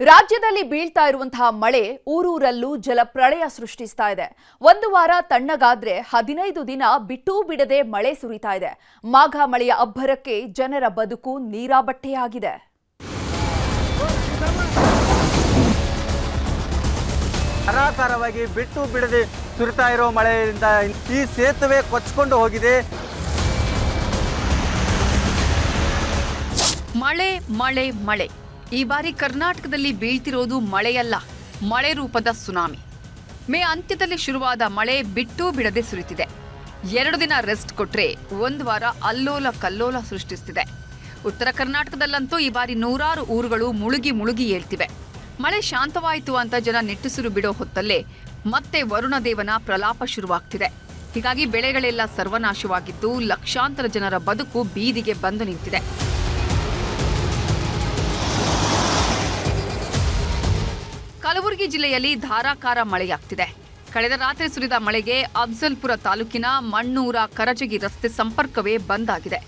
ರಾಜ್ಯದಲ್ಲಿ ಬೀಳ್ತಾ ಇರುವಂತಹ ಮಳೆ ಊರೂರಲ್ಲೂ ಜಲಪ್ರಳಯ ಸೃಷ್ಟಿಸ್ತಾ ಇದೆ. ಒಂದು ವಾರ ತಣ್ಣಗಾದ್ರೆ 15 ದಿನ ಬಿಟ್ಟೂ ಬಿಡದೆ ಮಳೆ ಸುರಿತಾ ಇದೆ. ಮಾಘ ಮಳೆಯ ಅಬ್ಬರಕ್ಕೆ ಜನರ ಬದುಕು ನೀರಾಬಟ್ಟೆಯಾಗಿದೆ. ಧಾರಾಕಾರವಾಗಿ ಬಿಟ್ಟು ಬಿಡದೆ ಸುರಿತಾ ಇರೋ ಮಳೆಯಿಂದ ಈ ಸೇತುವೆ ಕೊಚ್ಚಿಕೊಂಡು ಹೋಗಿದೆ. ಮಳೆ ಮಳೆ ಮಳೆ ಈ ಬಾರಿ ಕರ್ನಾಟಕದಲ್ಲಿ ಬೀಳ್ತಿರೋದು ಮಳೆಯಲ್ಲ, ಮಳೆ ರೂಪದ ಸುನಾಮಿ. ಮೇ ಅಂತ್ಯದಲ್ಲಿ ಶುರುವಾದ ಮಳೆ ಬಿಟ್ಟೂ ಬಿಡದೆ ಸುರಿತಿದೆ. 2 ದಿನ ರೆಸ್ಟ್ ಕೊಟ್ರೆ 1 ವಾರ ಅಲ್ಲೋಲ ಕಲ್ಲೋಲ ಸೃಷ್ಟಿಸ್ತಿದೆ. ಉತ್ತರ ಕರ್ನಾಟಕದಲ್ಲಂತೂ ಈ ಬಾರಿ ನೂರಾರು ಊರುಗಳು ಮುಳುಗಿ ಏಳ್ತಿವೆ. ಮಳೆ ಶಾಂತವಾಯಿತು ಅಂತ ಜನ ನಿಟ್ಟುಸಿರು ಬಿಡೋ ಹೊತ್ತಲ್ಲೇ ಮತ್ತೆ ವರುಣದೇವನ ಪ್ರಲಾಪ ಶುರುವಾಗ್ತಿದೆ. ಹೀಗಾಗಿ ಬೆಳೆಗಳೆಲ್ಲ ಸರ್ವನಾಶವಾಗಿದ್ದು ಲಕ್ಷಾಂತರ ಜನರ ಬದುಕು ಬೀದಿಗೆ ಬಂದು ನಿಂತಿದೆ. ಕಲಬುರಗಿ ಜಿಲ್ಲೆಯಲ್ಲಿ ಧಾರಾಕಾರ ಮಳೆಯಾಗ್ತಿದೆ. ಕಳೆದ ರಾತ್ರಿ ಸುರಿದ ಮಳೆಗೆ ಅಫ್ಜಲ್ಪುರ ತಾಲೂಕಿನ ಮಣ್ಣೂರ ಕರಜಗಿ ರಸ್ತೆ ಸಂಪರ್ಕವೇ ಬಂದ್ ಆಗಿದೆ.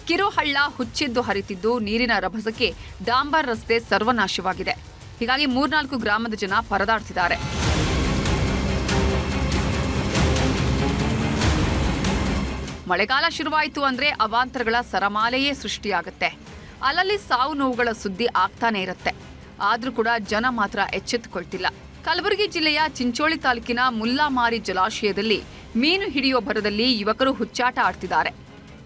ಕಿರುಹಳ್ಳ ಹುಚ್ಚೆದ್ದು ಹರಿತಿದ್ದು ನೀರಿನ ರಭಸಕ್ಕೆ ಡಾಂಬರ್ ರಸ್ತೆ ಸರ್ವನಾಶವಾಗಿದೆ. ಹೀಗಾಗಿ 3-4 ಗ್ರಾಮದ ಜನ ಪರದಾಡ್ತಿದ್ದಾರೆ. ಮಳೆಗಾಲ ಶುರುವಾಯಿತು ಅಂದ್ರೆ ಅವಾಂತರಗಳ ಸರಮಾಲೆಯೇ ಸೃಷ್ಟಿಯಾಗುತ್ತೆ. ಅಲ್ಲಲ್ಲಿ ಸಾವು ನೋವುಗಳ ಸುದ್ದಿ ಆಗ್ತಾನೆ ಇರುತ್ತೆ. ಆದ್ರೂ ಕೂಡ ಜನ ಮಾತ್ರ ಎಚ್ಚೆತ್ತುಕೊಳ್ತಿಲ್ಲ. ಕಲಬುರಗಿ ಜಿಲ್ಲೆಯ ಚಿಂಚೋಳಿ ತಾಲೂಕಿನ ಮುಲ್ಲಾಮಾರಿ ಜಲಾಶಯದಲ್ಲಿ ಮೀನು ಹಿಡಿಯೋ ಭರದಲ್ಲಿ ಯುವಕರು ಹುಚ್ಚಾಟ ಆಡ್ತಿದ್ದಾರೆ.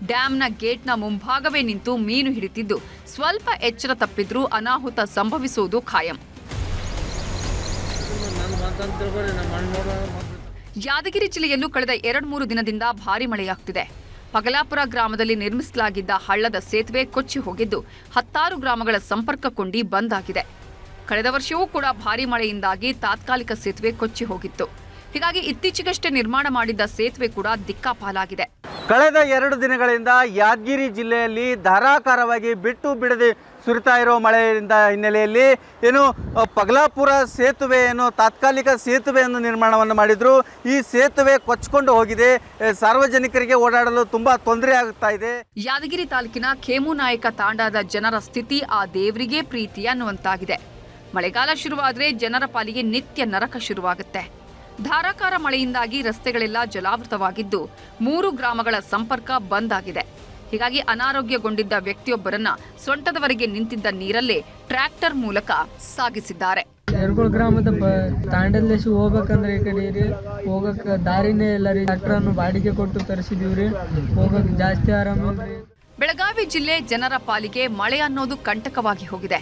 ಡ್ಯಾಂನ ಗೇಟ್ನ ಮುಂಭಾಗವೇ ನಿಂತು ಮೀನು ಹಿಡಿತಿದ್ದು ಸ್ವಲ್ಪ ಎಚ್ಚರ ತಪ್ಪಿದ್ರೂ ಅನಾಹುತ ಸಂಭವಿಸುವುದು ಖಾಯಂ. ಯಾದಗಿರಿ ಜಿಲ್ಲೆಯಲ್ಲೂ ಕಳೆದ 2-3 ದಿನದಿಂದ ಭಾರೀ ಮಳೆಯಾಗ್ತಿದೆ. ಪಗಲಾಪುರ ಗ್ರಾಮದಲ್ಲಿ ನಿರ್ಮಿಸಲಾಗಿದ್ದ ಹಳ್ಳದ ಸೇತುವೆ ಕೊಚ್ಚಿ ಹೋಗಿದ್ದು 10 ಗ್ರಾಮಗಳ ಸಂಪರ್ಕ ಕೊಂಡಿ ಬಂದ್ ಆಗಿದೆ. ಕಳೆದ ವರ್ಷವೂ ಕೂಡ ಭಾರೀ ಮಳೆಯಿಂದಾಗಿ ತಾತ್ಕಾಲಿಕ ಸೇತುವೆ ಕೊಚ್ಚಿ ಹೋಗಿತ್ತು. ಹೀಗಾಗಿ ಇತ್ತೀಚೆಗಷ್ಟೇ ನಿರ್ಮಾಣ ಮಾಡಿದ್ದ ಸೇತುವೆ ಕೂಡ ದಿಕ್ಕಾಪಾಲಾಗಿದೆ. ಕಳೆದ 2 ದಿನಗಳಿಂದ ಯಾದಗಿರಿ ಜಿಲ್ಲೆಯಲ್ಲಿ ಧಾರಾಕಾರವಾಗಿ ಬಿಟ್ಟು ಬಿಡದೆ ಸುರಿತಾ ಇರೋ ಮಳೆಯಿಂದ ಹಿನ್ನೆಲೆಯಲ್ಲಿ ಪಗಲಾಪುರ ಸೇತುವೆ ತಾತ್ಕಾಲಿಕ ಸೇತುವೆಯನ್ನು ನಿರ್ಮಾಣವನ್ನು ಮಾಡಿದ್ರು. ಈ ಸೇತುವೆ ಕೊಚ್ಚಿಕೊಂಡು ಹೋಗಿದೆ. ಸಾರ್ವಜನಿಕರಿಗೆ ಓಡಾಡಲು ತುಂಬಾ ತೊಂದರೆ ಆಗ್ತಾ ಇದೆ. ಯಾದಗಿರಿ ತಾಲೂಕಿನ ಖೇಮುನಾಯಕ ತಾಂಡಾದ ಜನರ ಸ್ಥಿತಿ ಆ ದೇವರಿಗೆ ಪ್ರೀತಿ ಅನ್ನುವಂತಾಗಿದೆ. ಮಳೆಗಾಲ ಶುರುವಾದ್ರೆ ಜನರ ಪಾಲಿಗೆ ನಿತ್ಯ ನರಕ ಶುರುವಾಗುತ್ತೆ. ಧಾರಾಕಾರ ಮಳೆಯಿಂದಾಗಿ ರಸ್ತೆಗಳೆಲ್ಲ ಜಲಾವೃತವಾಗಿದ್ದು 3 ಗ್ರಾಮಗಳ ಸಂಪರ್ಕ ಬಂದ್ ಆಗಿದೆ. ಹೀಗಾಗಿ ಅನಾರೋಗ್ಯಗೊಂಡಿದ್ದ ವ್ಯಕ್ತಿಯೊಬ್ಬರನ್ನ ಸೊಂಟದವರೆಗೆ ನಿಂತಿದ್ದ ನೀರಲ್ಲೇ ಟ್ರ್ಯಾಕ್ಟರ್ ಮೂಲಕ ಸಾಗಿಸಿದ್ದಾರೆ. ಎರಗೋಳ ಗ್ರಾಮದ ತಾಂಡಲ್ಲೇಶಿ ಹೋಗ್ಬೇಕಂದ್ರೆ ಈ ಕಡೆ ಹೋಗಕ್ಕೆ ದಾರಿನೇ ಇಲ್ಲ ರೀ. ಟ್ರ್ಯಾಕ್ಟರ್ ಅನ್ನು ಬಾಡಿಗೆ ಕೊಟ್ಟು ತರಿಸಿದೀವ್ರಿ. ಹೋಗಕ್ಕೆ ಜಾಸ್ತಿ ಆರಾಮಿಲ್ರಿ. ಬೆಳಗಾವಿ ಜಿಲ್ಲೆ ಜನರ ಪಾಲಿಗೆ ಮಳೆ ಅನ್ನೋದು ಕಂಟಕವಾಗಿ ಹೋಗಿದೆ.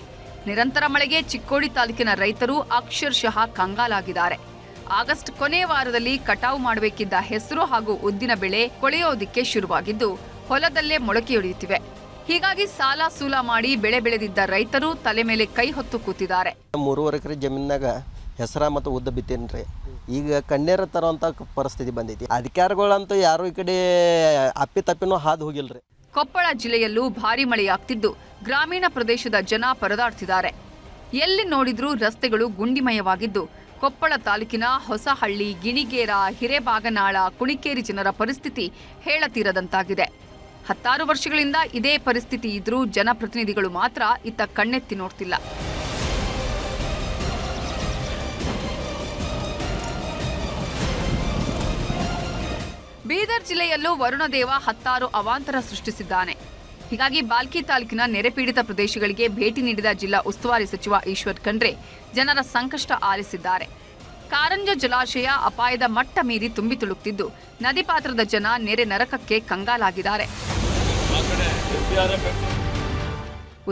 ನಿರಂತರ ಮಳೆಗೆ ಚಿಕ್ಕೋಡಿ ತಾಲೂಕಿನ ರೈತರು ಅಕ್ಷರಶಃ ಕಂಗಾಲಾಗಿದ್ದಾರೆ. ಆಗಸ್ಟ್ ಕೊನೆ ವಾರದಲ್ಲಿ ಕಟಾವು ಮಾಡಬೇಕಿದ್ದ ಹೆಸರು ಹಾಗೂ ಉದ್ದಿನ ಬೆಳೆ ಕೊಳೆಯೋದಿಕ್ಕೆ ಶುರುವಾಗಿದ್ದು ಹೊಲದಲ್ಲೇ ಮೊಳಕೆಯೊಡೆಯುತ್ತಿವೆ. ಹೀಗಾಗಿ ಸಾಲ ಸೂಲ ಮಾಡಿ ಬೆಳೆ ಬೆಳೆದಿದ್ದ ರೈತರು ತಲೆ ಮೇಲೆ ಕೈ ಹೊತ್ತು ಕೂತಿದ್ದಾರೆ. 3.5 ಎಕರೆ ಜಮೀನಾಗ ಹೆಸರ ಮತ್ತು ಉದ್ದ ಬಿತ್ತೇನ್ರಿ. ಈಗ ಕಣ್ಣೀರ ತರುವಂತ ಪರಿಸ್ಥಿತಿ ಬಂದೈತಿ. ಅಧಿಕಾರಿಗಳಂತೂ ಯಾರು ಈ ಕಡೆ ಅಪ್ಪಿತಪ್ಪಿನೂ ಹಾದು ಹೋಗಿಲ್ರಿ. ಕೊಪ್ಪಳ ಜಿಲ್ಲೆಯಲ್ಲೂ ಭಾರೀ ಮಳೆಯಾಗ್ತಿದ್ದು ಗ್ರಾಮೀಣ ಪ್ರದೇಶದ ಜನ ಪರದಾಡ್ತಿದ್ದಾರೆ. ಎಲ್ಲಿ ನೋಡಿದ್ರೂ ರಸ್ತೆಗಳು ಗುಂಡಿಮಯವಾಗಿದ್ದು ಕೊಪ್ಪಳ ತಾಲೂಕಿನ ಹೊಸಹಳ್ಳಿ, ಗಿಣಿಗೇರ, ಹಿರೇಬಾಗನಾಳ, ಕುಣಿಕೇರಿ ಜನರ ಪರಿಸ್ಥಿತಿ ಹೇಳತೀರದಂತಾಗಿದೆ. 10 ವರ್ಷಗಳಿಂದ ಇದೇ ಪರಿಸ್ಥಿತಿ ಇದ್ರೂ ಜನಪ್ರತಿನಿಧಿಗಳು ಮಾತ್ರ ಇತ್ತ ಕಣ್ಣೆತ್ತಿ ನೋಡ್ತಿಲ್ಲ. ಬೀದರ್ ಜಿಲ್ಲೆಯಲ್ಲೂ ವರುಣದೇವ 10 ಅವಾಂತರ ಸೃಷ್ಟಿಸಿದ್ದಾನೆ. ಹೀಗಾಗಿ ಬಾಲ್ಕಿ ತಾಲೂಕಿನ ನೆರೆಪೀಡಿತ ಪ್ರದೇಶಗಳಿಗೆ ಭೇಟಿ ನೀಡಿದ ಜಿಲ್ಲಾ ಉಸ್ತುವಾರಿ ಸಚಿವ ಈಶ್ವರ್ ಖಂಡ್ರೆ ಜನರ ಸಂಕಷ್ಟ ಆಲಿಸಿದ್ದಾರೆ. ಕಾರಂಜ ಜಲಾಶಯ ಅಪಾಯದ ಮಟ್ಟ ಮೀರಿ ತುಂಬಿ ತುಳುಕ್ತಿದ್ದು ನದಿ ಪಾತ್ರದ ಜನ ನೆರೆ ನರಕಕ್ಕೆ ಕಂಗಾಲಾಗಿದ್ದಾರೆ.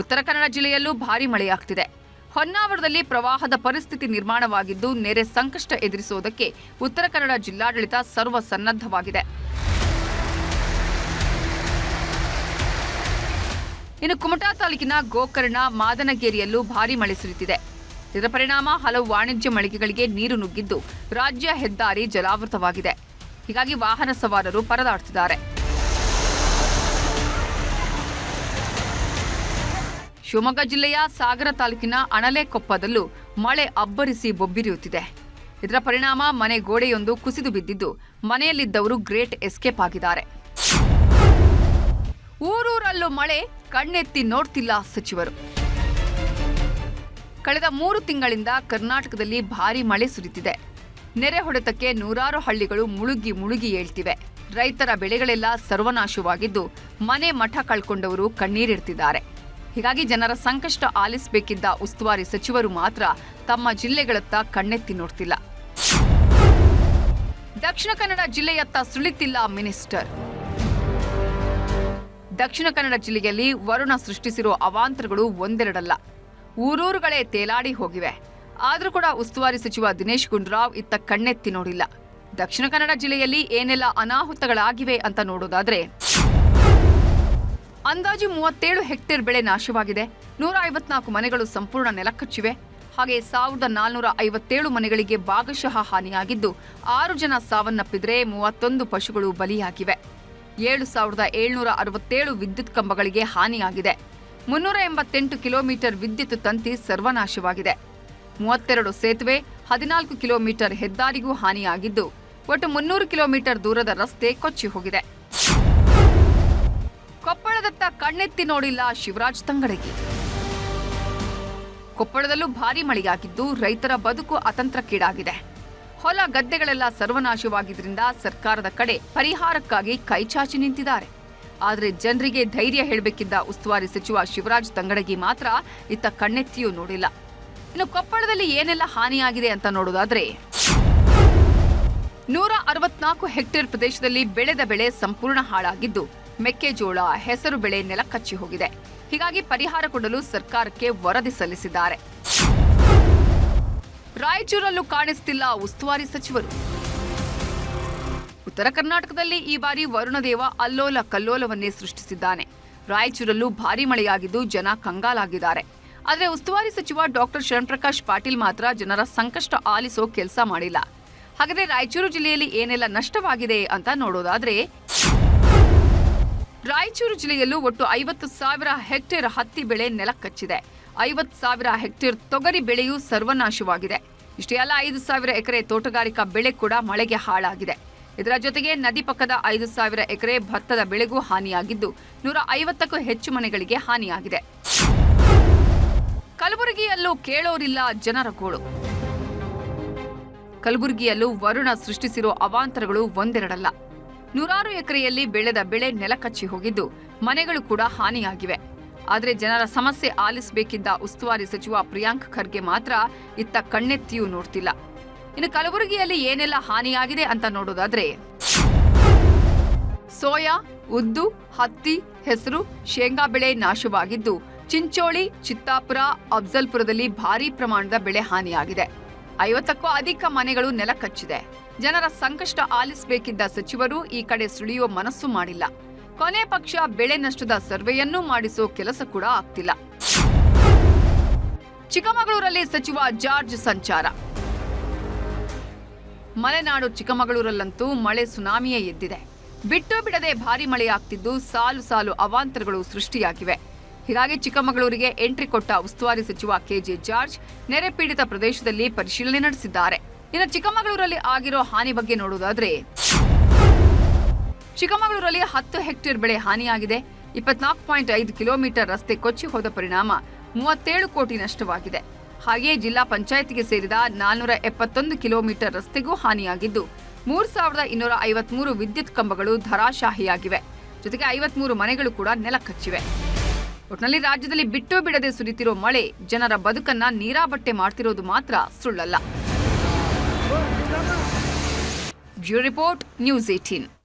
ಉತ್ತರ ಕನ್ನಡ ಜಿಲ್ಲೆಯಲ್ಲೂ ಭಾರೀ ಮಳೆಯಾಗ್ತಿದೆ. ಹೊನ್ನಾವರದಲ್ಲಿ ಪ್ರವಾಹದ ಪರಿಸ್ಥಿತಿ ನಿರ್ಮಾಣವಾಗಿದ್ದು ನೆರೆ ಸಂಕಷ್ಟ ಎದುರಿಸುವುದಕ್ಕೆ ಉತ್ತರ ಕನ್ನಡ ಜಿಲ್ಲಾಡಳಿತ ಸರ್ವ ಸನ್ನದ್ಧವಾಗಿದೆ. ಇನ್ನು ಕುಮಟಾ ತಾಲೂಕಿನ ಗೋಕರ್ಣ, ಮಾದನಗೇರಿಯಲ್ಲೂ ಭಾರೀ ಮಳೆ ಸುರಿತಿದೆ. ಇದರ ಪರಿಣಾಮ ಹಲವು ವಾಣಿಜ್ಯ ಮಳಿಗೆಗಳಿಗೆ ನೀರು ನುಗ್ಗಿದ್ದು ರಾಜ್ಯ ಹೆದ್ದಾರಿ ಜಲಾವೃತವಾಗಿದೆ. ಹೀಗಾಗಿ ವಾಹನ ಸವಾರರು ಪರದಾಡ್ತಿದ್ದಾರೆ. ಶಿವಮೊಗ್ಗ ಜಿಲ್ಲೆಯ ಸಾಗರ ತಾಲೂಕಿನ ಅಣಲೆಕೊಪ್ಪದಲ್ಲೂ ಮಳೆ ಅಬ್ಬರಿಸಿ ಬೊಬ್ಬಿರಿಯುತ್ತಿದೆ. ಇದರ ಪರಿಣಾಮ ಮನೆ ಗೋಡೆಯೊಂದು ಕುಸಿದು ಬಿದ್ದಿದ್ದು ಮನೆಯಲ್ಲಿದ್ದವರು ಗ್ರೇಟ್ ಎಸ್ಕೇಪ್ ಆಗಿದ್ದಾರೆ. ಊರೂರಲ್ಲೂ ಮಳೆ, ಕಣ್ಣೆತ್ತಿ ನೋಡ್ತಿಲ್ಲ ಸಚಿವರು. ಕಳೆದ 3 ತಿಂಗಳಿಂದ ಕರ್ನಾಟಕದಲ್ಲಿ ಭಾರೀ ಮಳೆ ಸುರಿತಿದೆ. ನೆರೆ ಹೊಡೆತಕ್ಕೆ ನೂರಾರು ಹಳ್ಳಿಗಳು ಮುಳುಗಿ ಏಳ್ತಿವೆ. ರೈತರ ಬೆಳೆಗಳೆಲ್ಲ ಸರ್ವನಾಶವಾಗಿದ್ದು ಮನೆ ಮಠ ಕಳ್ಕೊಂಡವರು ಕಣ್ಣೀರಿಡ್ತಿದ್ದಾರೆ. ಹೀಗಾಗಿ ಜನರ ಸಂಕಷ್ಟ ಆಲಿಸಬೇಕಿದ್ದ ಉಸ್ತುವಾರಿ ಸಚಿವರು ಮಾತ್ರ ತಮ್ಮ ಜಿಲ್ಲೆಗಳತ್ತ ಕಣ್ಣೆತ್ತಿ ನೋಡ್ತಿಲ್ಲ. ದಕ್ಷಿಣ ಕನ್ನಡ ಜಿಲ್ಲೆಯತ್ತ ಸುಳಿತಿಲ್ಲ ಮಿನಿಸ್ಟರ್. ದಕ್ಷಿಣ ಕನ್ನಡ ಜಿಲ್ಲೆಯಲ್ಲಿ ವರುಣ ಸೃಷ್ಟಿಸಿರೋ ಅವಾಂತರಗಳು ಒಂದೆರಡಲ್ಲ, ಊರೂರುಗಳೇ ತೇಲಾಡಿ ಹೋಗಿವೆ. ಆದರೂ ಕೂಡ ಉಸ್ತುವಾರಿ ಸಚಿವ ದಿನೇಶ್ ಗುಂಡೂರಾವ್ ಇತ್ತ ಕಣ್ಣೆತ್ತಿ ನೋಡಿಲ್ಲ. ದಕ್ಷಿಣ ಕನ್ನಡ ಜಿಲ್ಲೆಯಲ್ಲಿ ಏನೆಲ್ಲ ಅನಾಹುತಗಳಾಗಿವೆ ಅಂತ ನೋಡೋದಾದ್ರೆ, ಅಂದಾಜು 37 ಹೆಕ್ಟೇರ್ ಬೆಳೆ ನಾಶವಾಗಿದೆ. 154 ಮನೆಗಳು ಸಂಪೂರ್ಣ ನೆಲಕಚ್ಚಿವೆ. ಹಾಗೆ 1457 ಮನೆಗಳಿಗೆ ಭಾಗಶಃ ಹಾನಿಯಾಗಿದ್ದು 6 ಜನ ಸಾವನ್ನಪ್ಪಿದ್ರೆ 31 ಪಶುಗಳು ಬಲಿಯಾಗಿವೆ. 7767 ವಿದ್ಯುತ್ ಕಂಬಗಳಿಗೆ ಹಾನಿಯಾಗಿದೆ. 388 ಕಿಲೋಮೀಟರ್ ವಿದ್ಯುತ್ ತಂತಿ ಸರ್ವನಾಶವಾಗಿದೆ. 32 ಸೇತುವೆ, 14 ಕಿಲೋಮೀಟರ್ ಹೆದ್ದಾರಿಗೂ ಹಾನಿಯಾಗಿದ್ದು ಒಟ್ಟು 300 ಕಿಲೋಮೀಟರ್ ದೂರದ ರಸ್ತೆ ಕೊಚ್ಚಿ ಹೋಗಿದೆ. ಕೊಪ್ಪಳದತ್ತ ಕಣ್ಣೆತ್ತಿ ನೋಡಿಲ್ಲ ಶಿವರಾಜ್ ತಂಗಡಗಿ. ಕೊಪ್ಪಳದಲ್ಲೂ ಭಾರೀ ಮಳೆಯಾಗಿದ್ದು ರೈತರ ಬದುಕು ಅತಂತ್ರಕ್ಕೀಡಾಗಿದೆ. ಹೊಲ ಗದ್ದೆಗಳೆಲ್ಲ ಸರ್ವನಾಶವಾಗಿದ್ದರಿಂದ ಸರ್ಕಾರದ ಕಡೆ ಪರಿಹಾರಕ್ಕಾಗಿ ಕೈಚಾಚಿ ನಿಂತಿದ್ದಾರೆ. ಆದರೆ ಜನರಿಗೆ ಧೈರ್ಯ ಹೇಳಬೇಕಿದ್ದ ಉಸ್ತುವಾರಿ ಸಚಿವ ಶಿವರಾಜ್ ತಂಗಡಗಿ ಮಾತ್ರ ಇತ್ತ ಕಣ್ಣೆತ್ತಿಯೂ ನೋಡಿಲ್ಲ. ಇನ್ನು ಕೊಪ್ಪಳದಲ್ಲಿ ಏನೆಲ್ಲ ಹಾನಿಯಾಗಿದೆ ಅಂತ ನೋಡೋದಾದ್ರೆ, 164 ಹೆಕ್ಟೇರ್ ಪ್ರದೇಶದಲ್ಲಿ ಬೆಳೆದ ಬೆಳೆ ಸಂಪೂರ್ಣ ಹಾಳಾಗಿದ್ದು ಮೆಕ್ಕೆಜೋಳ, ಹೆಸರು ಬೆಳೆ ನೆಲಕಚ್ಚಿ ಹೋಗಿದೆ. ಹೀಗಾಗಿ ಪರಿಹಾರ ಕೊಡಲು ಸರ್ಕಾರಕ್ಕೆ ವರದಿ ಸಲ್ಲಿಸಿದ್ದಾರೆ. ರಾಯಚೂರಲ್ಲೂ ಕಾಣಿಸ್ತಿಲ್ಲ ಉಸ್ತುವಾರಿ ಸಚಿವರು. ಉತ್ತರ ಕರ್ನಾಟಕದಲ್ಲಿ ಈ ಬಾರಿ ವರುಣದೇವ ಅಲ್ಲೋಲ ಕಲ್ಲೋಲವನ್ನೇ ಸೃಷ್ಟಿಸಿದ್ದಾನೆ. ರಾಯಚೂರಲ್ಲೂ ಭಾರೀ ಮಳೆಯಾಗಿದ್ದು ಜನ ಕಂಗಾಲಾಗಿದ್ದಾರೆ. ಆದರೆ ಉಸ್ತುವಾರಿ ಸಚಿವ ಡಾಕ್ಟರ್ ಶರಣಪ್ರಕಾಶ್ ಪಾಟೀಲ್ ಮಾತ್ರ ಜನರ ಸಂಕಷ್ಟ ಆಲಿಸೋ ಕೆಲಸ ಮಾಡಿಲ್ಲ. ಹಾಗಾದರೆ ರಾಯಚೂರು ಜಿಲ್ಲೆಯಲ್ಲಿ ಏನೆಲ್ಲ ನಷ್ಟವಾಗಿದೆ ಅಂತ ನೋಡೋದಾದ್ರೆ, ರಾಯಚೂರು ಜಿಲ್ಲೆಯಲ್ಲೂ ಒಟ್ಟು 50,000 ಹೆಕ್ಟೇರ್ ಹತ್ತಿ ಬೆಳೆ ನೆಲಕಚ್ಚಿದೆ. 50,000 ಹೆಕ್ಟೇರ್ ತೊಗರಿ ಬೆಳೆಯೂ ಸರ್ವನಾಶವಾಗಿದೆ. ಇಷ್ಟೇ ಅಲ್ಲ, 5,000 ಎಕರೆ ತೋಟಗಾರಿಕಾ ಬೆಳೆ ಕೂಡ ಮಳೆಗೆ ಹಾಳಾಗಿದೆ. ಇದರ ಜೊತೆಗೆ ನದಿ ಪಕ್ಕದ 5,000 ಎಕರೆ ಭತ್ತದ ಬೆಳೆಗೂ ಹಾನಿಯಾಗಿದ್ದು 150ಕ್ಕೂ ಹೆಚ್ಚು ಮನೆಗಳಿಗೆ ಹಾನಿಯಾಗಿದೆ. ಕಲಬುರಗಿಯಲ್ಲೂ ಕೇಳೋರಿಲ್ಲ ಜನರ ಗೋಳು. ಕಲಬುರಗಿಯಲ್ಲೂ ವರುಣ ಸೃಷ್ಟಿಸಿರೋ ಅವಾಂತರಗಳು ಒಂದೆರಡಲ್ಲ. 100 ಎಕರೆಯಲ್ಲಿ ಬೆಳೆದ ಬೆಳೆ ನೆಲಕಚ್ಚಿ ಹೋಗಿದ್ದು ಮನೆಗಳು ಕೂಡ ಹಾನಿಯಾಗಿವೆ. ಆದರೆ ಜನರ ಸಮಸ್ಯೆ ಆಲಿಸಬೇಕಿದ್ದ ಉಸ್ತುವಾರಿ ಸಚಿವ ಪ್ರಿಯಾಂಕ್ ಖರ್ಗೆ ಮಾತ್ರ ಇತ್ತ ಕಣ್ಣೆತ್ತಿಯೂ ನೋಡ್ತಿಲ್ಲ. ಇನ್ನು ಕಲಬುರಗಿಯಲ್ಲಿ ಏನೆಲ್ಲ ಹಾನಿಯಾಗಿದೆ ಅಂತ ನೋಡೋದಾದ್ರೆ, ಸೋಯಾ, ಉದ್ದು, ಹತ್ತಿ, ಹೆಸರು, ಶೇಂಗಾ ಬೆಳೆ ನಾಶವಾಗಿದ್ದು ಚಿಂಚೋಳಿ, ಚಿತ್ತಾಪುರ, ಅಫ್ಜಲ್ಪುರದಲ್ಲಿ ಭಾರೀ ಪ್ರಮಾಣದ ಬೆಳೆ ಹಾನಿಯಾಗಿದೆ. 50ಕ್ಕೂ ಅಧಿಕ ಮನೆಗಳು ನೆಲಕಚ್ಚಿದೆ. ಜನರ ಸಂಕಷ್ಟ ಆಲಿಸಬೇಕಿದ್ದ ಸಚಿವರು ಈ ಕಡೆ ಸುಳಿಯೋ ಮನಸ್ಸು ಮಾಡಿಲ್ಲ. ಕೊನೆ ಪಕ್ಷ ಬೆಳೆ ನಷ್ಟದ ಸರ್ವೆಯನ್ನೂ ಮಾಡಿಸೋ ಕೆಲಸ ಕೂಡ ಆಗ್ತಿಲ್ಲ. ಚಿಕ್ಕಮಗಳೂರಲ್ಲಿ ಸಚಿವ ಜಾರ್ಜ್ ಸಂಚಾರ. ಮಲೆನಾಡು ಚಿಕ್ಕಮಗಳೂರಲ್ಲಂತೂ ಮಳೆ ಸುನಾಮಿಯೇ ಎದ್ದಿದೆ. ಬಿಟ್ಟು ಬಿಡದೆ ಭಾರೀ ಮಳೆಯಾಗ್ತಿದ್ದು ಸಾಲು ಸಾಲು ಅವಾಂತರಗಳು ಸೃಷ್ಟಿಯಾಗಿವೆ. ಹೀಗಾಗಿ ಚಿಕ್ಕಮಗಳೂರಿಗೆ ಎಂಟ್ರಿ ಕೊಟ್ಟ ಉಸ್ತುವಾರಿ ಸಚಿವ ಕೆಜೆ ಜಾರ್ಜ್ ನೆರೆ ಪೀಡಿತ ಪ್ರದೇಶದಲ್ಲಿ ಪರಿಶೀಲನೆ ನಡೆಸಿದ್ದಾರೆ. ಇನ್ನು ಚಿಕ್ಕಮಗಳೂರಲ್ಲಿ ಆಗಿರೋ ಹಾನಿ ಬಗ್ಗೆ ನೋಡೋದಾದ್ರೆ, ಚಿಕ್ಕಮಗಳೂರಲ್ಲಿ 10 ಹೆಕ್ಟೇರ್ ಬೆಳೆ ಹಾನಿಯಾಗಿದೆ. 24.5 ಕಿಲೋಮೀಟರ್ ರಸ್ತೆ ಕೊಚ್ಚಿ ಹೋದ ಪರಿಣಾಮ 37 ಕೋಟಿ ನಷ್ಟವಾಗಿದೆ. ಹಾಗೆಯೇ ಜಿಲ್ಲಾ ಪಂಚಾಯತ್ಗೆ ಸೇರಿದ 471 ಕಿಲೋಮೀಟರ್ ರಸ್ತೆಗೂ ಹಾನಿಯಾಗಿದ್ದು 3253 ವಿದ್ಯುತ್ ಕಂಬಗಳು ಧರಾಶಾಹಿಯಾಗಿವೆ. ಜೊತೆಗೆ 53 ಮನೆಗಳು ಕೂಡ ನೆಲಕಚ್ಚಿವೆ. ಒಟ್ನಲ್ಲಿ ರಾಜ್ಯದಲ್ಲಿ ಬಿಟ್ಟು ಬಿಡದೆ ಸುರಿತಿರೋ ಮಳೆ ಜನರ ಬದುಕನ್ನ ನೀರಾಬಟ್ಟೆ ಮಾಡ್ತಿರೋದು ಮಾತ್ರ ಸುಳ್ಳಲ್ಲ. Bureau report, news 18.